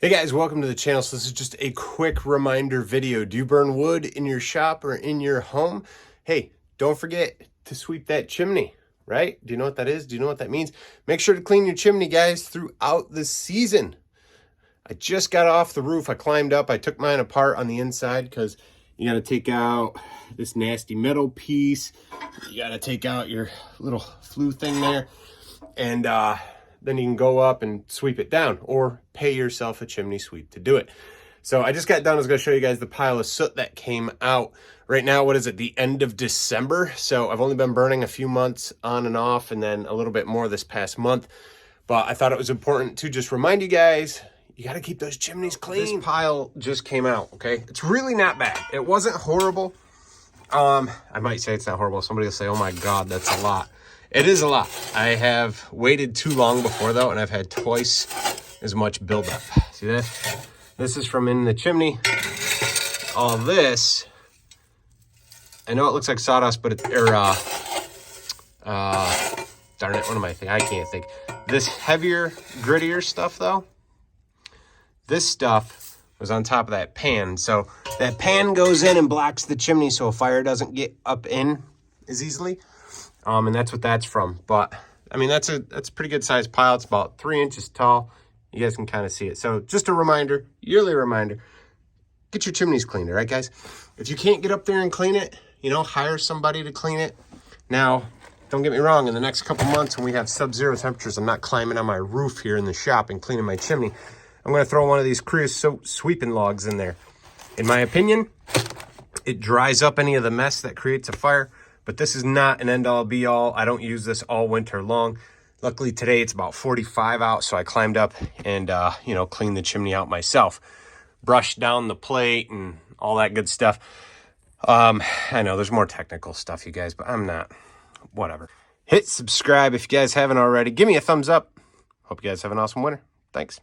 Hey guys, welcome to the channel. So this is just a quick reminder video. Do you burn wood in your shop or in your home? Hey, don't forget to sweep that chimney, right? Do you know what that is? Do you know what that means? Make sure to clean your chimney, guys, throughout the season. I just got off the roof. I climbed up. I took mine apart on the inside because you got to take out this nasty metal piece. You got to take out your little flue thing there. And then you can go up and sweep it down or pay yourself a chimney sweep to do it. So I just got done. I was going to show you guys the pile of soot that came out. Right now, what is it? The end of December. So I've only been burning a few months on and off and then a little bit more this past month. But I thought it was important to just remind you guys, you got to keep those chimneys clean. This pile just came out, okay? It's really not bad. It wasn't horrible. I might say it's not horrible. Somebody will say, oh my God, that's a lot. It is a lot. I have waited too long before though, and I've had twice as much buildup. See that? This is from in the chimney. All this, I know it looks like sawdust, but it's, darn it, what am I thinking? I can't think. This heavier, grittier stuff though, this stuff was on top of that pan. So that pan goes in and blocks the chimney so a fire doesn't get up in as easily. And that's what that's from. But I mean, that's a pretty good sized pile. It's about 3 inches tall. You guys can kind of see it. So just a reminder, yearly reminder, get your chimneys cleaned, all right, guys? If you can't get up there and clean it, you know, hire somebody to clean it. Now, don't get me wrong, in the next couple months when we have sub-zero temperatures, I'm not climbing on my roof here in the shop and cleaning my chimney. I'm going to throw one of these creosote sweeping logs in there. In my opinion, it dries up any of the mess that creates a fire. But this is not an end-all be-all. I don't use this all winter long. Luckily today it's about 45 out, so I climbed up and you know, cleaned the chimney out myself. Brushed down the plate and all that good stuff. I know there's more technical stuff, you guys, but I'm not. Whatever. Hit subscribe if you guys haven't already. Give me a thumbs up. Hope you guys have an awesome winter. Thanks.